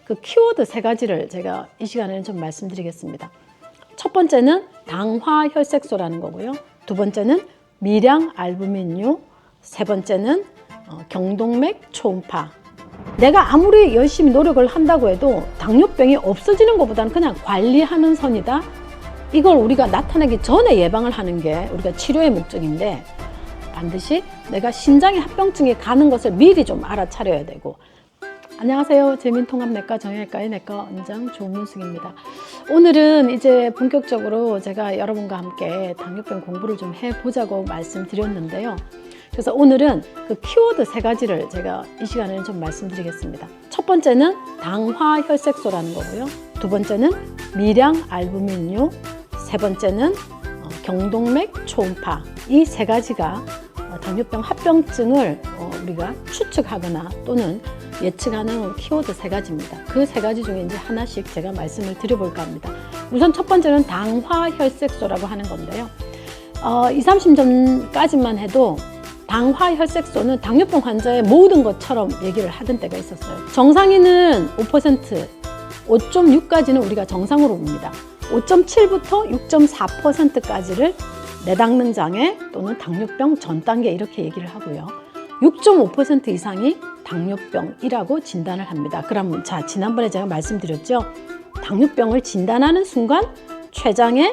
그 키워드 세 가지를 제가 이 시간에는 좀 말씀드리겠습니다. 첫 번째는 당화혈색소라는 거고요. 두 번째는 미량 알부민류, 세 번째는 경동맥 초음파. 내가 아무리 열심히 노력을 한다고 해도 당뇨병이 없어지는 것보다는 그냥 관리하는 선이다. 이걸 우리가 나타나기 전에 예방을 하는 게 우리가 치료의 목적인데, 반드시 내가 신장에 합병증이 가는 것을 미리 좀 알아차려야 되고. 안녕하세요. 재민통합내과 정형외과의 내과 원장 조문숙입니다. 오늘은 이제 본격적으로 제가 여러분과 함께 당뇨병 공부를 좀 해보자고 말씀드렸는데요. 그래서 오늘은 그 키워드 세 가지를 제가 이 시간에는 좀 말씀드리겠습니다. 첫 번째는 당화혈색소라는 거고요. 두 번째는 미량 알부민류, 세 번째는 경동맥 초음파. 이 세 가지가 당뇨병 합병증을 우리가 추측하거나 또는 예측하는 키워드 세 가지입니다. 그 세 가지 중에 이제 하나씩 제가 말씀을 드려볼까 합니다. 우선 첫 번째는 당화혈색소라고 하는 건데요. 20, 30전까지만 해도 당화혈색소는 당뇨병 환자의 모든 것처럼 얘기를 하던 때가 있었어요. 정상인은 5%, 5.6까지는 우리가 정상으로 봅니다. 5.7부터 6.4%까지를 내당능 장애 또는 당뇨병 전 단계 이렇게 얘기를 하고요. 6.5% 이상이 당뇨병이라고 진단을 합니다. 그럼 자, 지난번에 제가 말씀드렸죠. 당뇨병을 진단하는 순간 췌장의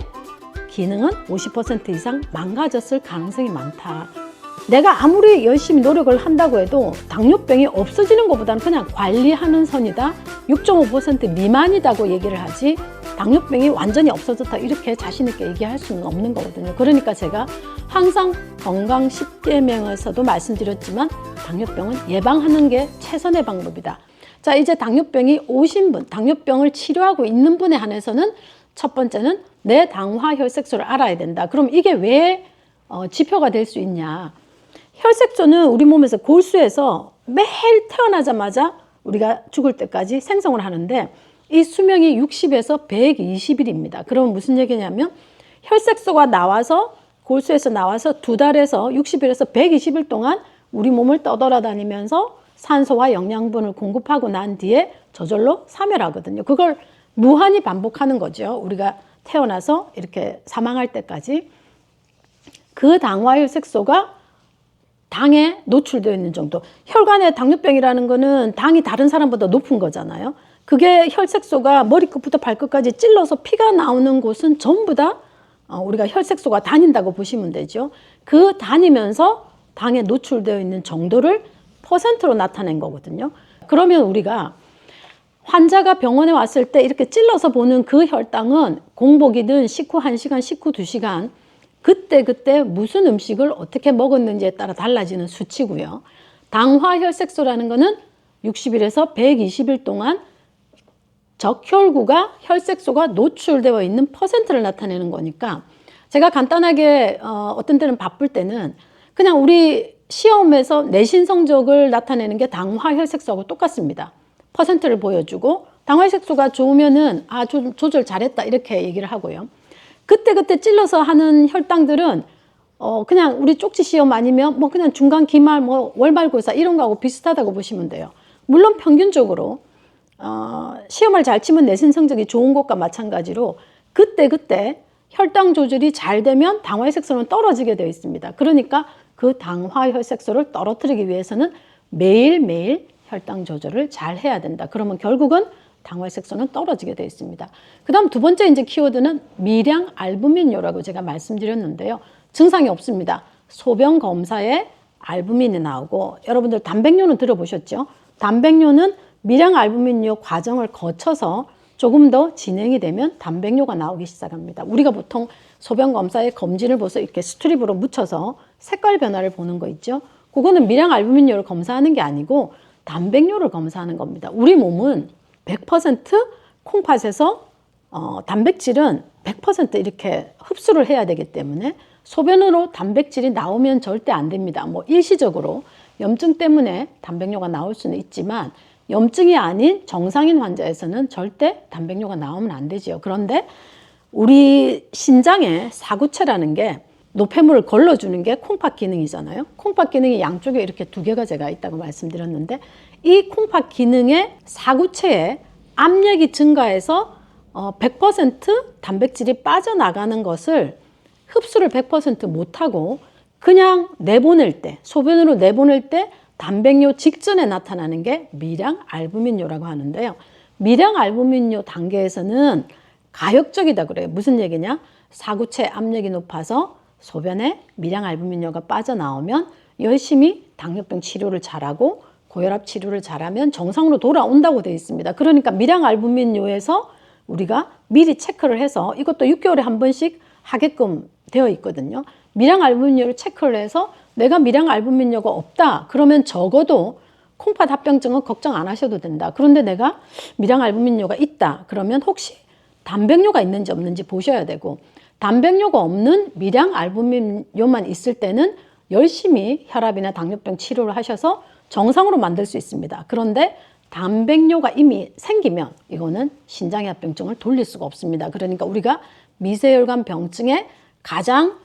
기능은 50% 이상 망가졌을 가능성이 많다. 내가 아무리 열심히 노력을 한다고 해도 당뇨병이 없어지는 것보다는 그냥 관리하는 선이다. 6.5% 미만이다고 얘기를 하지 당뇨병이 완전히 없어졌다 이렇게 자신 있게 얘기할 수는 없는 거거든요. 그러니까 제가 항상 건강 10계명에서도 말씀드렸지만 당뇨병은 예방하는 게 최선의 방법이다. 자, 이제 당뇨병이 오신 분, 당뇨병을 치료하고 있는 분에 한해서는 첫 번째는 내 당화혈색소를 알아야 된다. 그럼 이게 왜 지표가 될 수 있냐? 혈색소는 우리 몸에서 골수에서 매일 태어나자마자 우리가 죽을 때까지 생성을 하는데 이 수명이 60에서 120일입니다. 그럼 무슨 얘기냐면 혈색소가 나와서 골수에서 나와서 2달에서 60일에서 120일 동안 우리 몸을 떠돌아다니면서 산소와 영양분을 공급하고 난 뒤에 저절로 사멸하거든요. 그걸 무한히 반복하는 거죠. 우리가 태어나서 이렇게 사망할 때까지. 그 당화혈색소가 당에 노출되어 있는 정도. 혈관의 당뇨병이라는 거는 당이 다른 사람보다 높은 거잖아요. 그게 혈색소가 머리끝부터 발끝까지 찔러서 피가 나오는 곳은 전부 다 우리가 혈색소가 다닌다고 보시면 되죠. 그 다니면서 당에 노출되어 있는 정도를 퍼센트로 나타낸 거거든요. 그러면 우리가 환자가 병원에 왔을 때 이렇게 찔러서 보는 그 혈당은 공복이든 식후 1시간, 식후 2시간 그때 무슨 음식을 어떻게 먹었는지에 따라 달라지는 수치고요. 당화혈색소라는 거는 60일에서 120일 동안 적혈구가 혈색소가 노출되어 있는 퍼센트를 나타내는 거니까 제가 간단하게 어떤 때는 바쁠 때는 그냥 우리 시험에서 내신 성적을 나타내는 게 당화혈색소하고 똑같습니다. 퍼센트를 보여주고 당화혈색소가 좋으면은 조절 잘했다 이렇게 얘기를 하고요. 그때 찔러서 하는 혈당들은 그냥 우리 쪽지 시험 아니면 뭐 그냥 중간 기말 뭐 월말고사 이런 거하고 비슷하다고 보시면 돼요. 물론 평균적으로 시험을 잘 치면 내신 성적이 좋은 것과 마찬가지로 그때 혈당 조절이 잘 되면 당화혈색소는 떨어지게 되어 있습니다. 그러니까 그 당화혈색소를 떨어뜨리기 위해서는 매일매일 혈당 조절을 잘 해야 된다. 그러면 결국은 당화혈색소는 떨어지게 되어 있습니다. 그 다음 두 번째 이제 키워드는 미량 알부민료라고 제가 말씀드렸는데요. 증상이 없습니다. 소변 검사에 알부민이 나오고 여러분들 단백뇨는 들어보셨죠? 단백뇨는 미량 알부민료 과정을 거쳐서 조금 더 진행이 되면 단백뇨가 나오기 시작합니다. 우리가 보통 소변 검사에 검진을 보서 이렇게 스트립으로 묻혀서 색깔 변화를 보는 거 있죠? 그거는 미량 알부민료를 검사하는 게 아니고 단백뇨를 검사하는 겁니다. 우리 몸은 100% 콩팥에서 단백질은 100% 이렇게 흡수를 해야 되기 때문에 소변으로 단백질이 나오면 절대 안 됩니다. 뭐 일시적으로 염증 때문에 단백뇨가 나올 수는 있지만 염증이 아닌 정상인 환자에서는 절대 단백뇨가 나오면 안 되죠. 그런데 우리 신장에 사구체라는 게 노폐물을 걸러주는 게 콩팥 기능이잖아요. 콩팥 기능이 양쪽에 이렇게 두 개가 제가 있다고 말씀드렸는데 이 콩팥 기능의 사구체에 압력이 증가해서 100% 단백질이 빠져나가는 것을 흡수를 100% 못하고 그냥 내보낼 때, 소변으로 내보낼 때 단백뇨 직전에 나타나는 게 미량 알부민뇨라고 하는데요. 미량 알부민뇨 단계에서는 가역적이다 그래요. 무슨 얘기냐? 사구체 압력이 높아서 소변에 미량 알부민뇨가 빠져나오면 열심히 당뇨병 치료를 잘하고 고혈압 치료를 잘하면 정상으로 돌아온다고 되어 있습니다. 그러니까 미량 알부민뇨에서 우리가 미리 체크를 해서 이것도 6개월에 한 번씩 하게끔 되어 있거든요. 미량 알부민뇨를 체크를 해서 내가 미량 알부민뇨가 없다. 그러면 적어도 콩팥 합병증은 걱정 안 하셔도 된다. 그런데 내가 미량 알부민뇨가 있다. 그러면 혹시 단백뇨가 있는지 없는지 보셔야 되고, 단백뇨가 없는 미량 알부민뇨만 있을 때는 열심히 혈압이나 당뇨병 치료를 하셔서 정상으로 만들 수 있습니다. 그런데 단백뇨가 이미 생기면 이거는 신장의 합병증을 돌릴 수가 없습니다. 그러니까 우리가 미세혈관 병증의 가장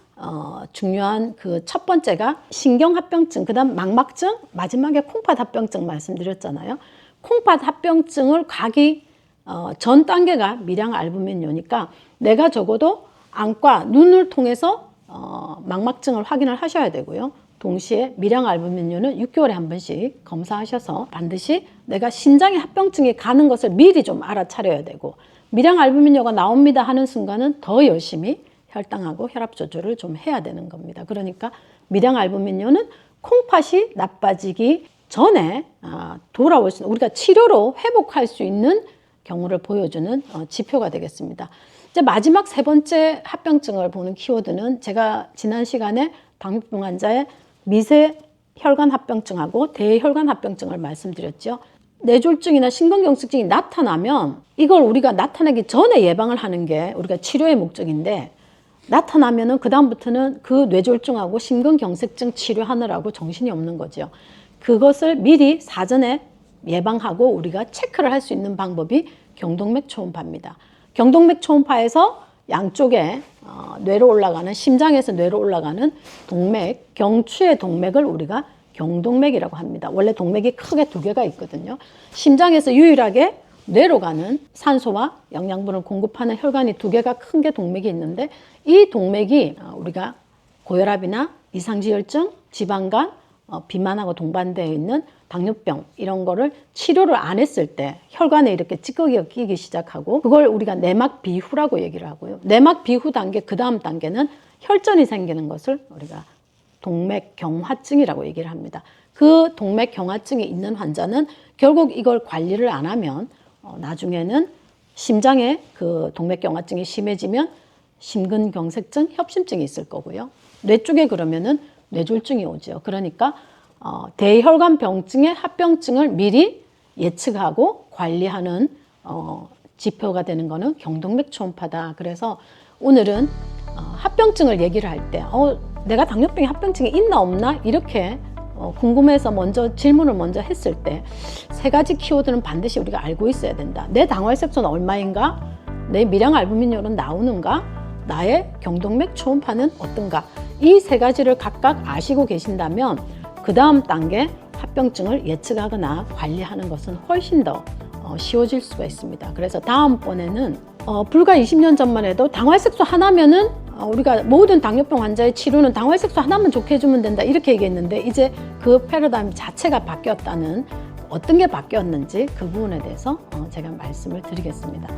중요한 그 첫 번째가 신경합병증, 그 다음 망막증, 마지막에 콩팥 합병증 말씀드렸잖아요. 콩팥 합병증을 가기 전 단계가 미량 알부민뇨니까 내가 적어도 안과 눈을 통해서 망막증을 확인을 하셔야 되고요. 동시에 미량 알부민뇨는 6개월에 한 번씩 검사하셔서 반드시 내가 신장의 합병증이 가는 것을 미리 좀 알아차려야 되고, 미량 알부민뇨가 나옵니다 하는 순간은 더 열심히 혈당하고 혈압 조절을 좀 해야 되는 겁니다. 그러니까 미량 알부민뇨는 콩팥이 나빠지기 전에 돌아올 수 있는, 우리가 치료로 회복할 수 있는 경우를 보여주는 지표가 되겠습니다. 이제 마지막 세 번째 합병증을 보는 키워드는 제가 지난 시간에 당뇨병 환자의 미세 혈관 합병증하고 대혈관 합병증을 말씀드렸죠. 뇌졸중이나 심근경색증이 나타나면 이걸 우리가 나타나기 전에 예방을 하는 게 우리가 치료의 목적인데, 나타나면은 그다음부터는 그 뇌졸중하고 심근경색증 치료하느라고 정신이 없는 거죠. 그것을 미리 사전에 예방하고 우리가 체크를 할 수 있는 방법이 경동맥 초음파입니다. 경동맥 초음파에서 양쪽에 뇌로 올라가는, 심장에서 뇌로 올라가는 동맥, 경추의 동맥을 우리가 경동맥이라고 합니다. 원래 동맥이 크게 두 개가 있거든요. 심장에서 유일하게 뇌로 가는 산소와 영양분을 공급하는 혈관이 두 개가 큰 게 동맥이 있는데, 이 동맥이 우리가 고혈압이나 이상지혈증, 지방간, 비만하고 동반되어 있는 당뇨병 이런 거를 치료를 안 했을 때 혈관에 이렇게 찌꺼기가 끼기 시작하고, 그걸 우리가 내막 비후라고 얘기를 하고요. 내막 비후 단계, 그 다음 단계는 혈전이 생기는 것을 우리가 동맥경화증이라고 얘기를 합니다. 그 동맥경화증이 있는 환자는 결국 이걸 관리를 안 하면 나중에는 심장에 그 동맥경화증이 심해지면 심근경색증, 협심증이 있을 거고요. 뇌 쪽에 그러면은 뇌졸중이 오죠. 그러니까 대혈관 병증의 합병증을 미리 예측하고 관리하는 지표가 되는 거는 경동맥 초음파다. 그래서 오늘은 합병증을 얘기를 할 때 내가 당뇨병에 합병증이 있나 없나 이렇게 궁금해서 먼저 질문을 먼저 했을 때 세 가지 키워드는 반드시 우리가 알고 있어야 된다. 내 당화혈색소는 얼마인가? 내 미량 알부민뇨는 나오는가? 나의 경동맥 초음파는 어떤가? 이 세 가지를 각각 아시고 계신다면 그 다음 단계 합병증을 예측하거나 관리하는 것은 훨씬 더 쉬워질 수가 있습니다. 그래서 다음번에는 불과 20년 전만 해도 당화혈색소 하나면은 우리가 모든 당뇨병 환자의 치료는 당화혈색소 하나만 좋게 해주면 된다 이렇게 얘기했는데, 이제 그 패러다임 자체가 바뀌었다는, 어떤 게 바뀌었는지 그 부분에 대해서 제가 말씀을 드리겠습니다.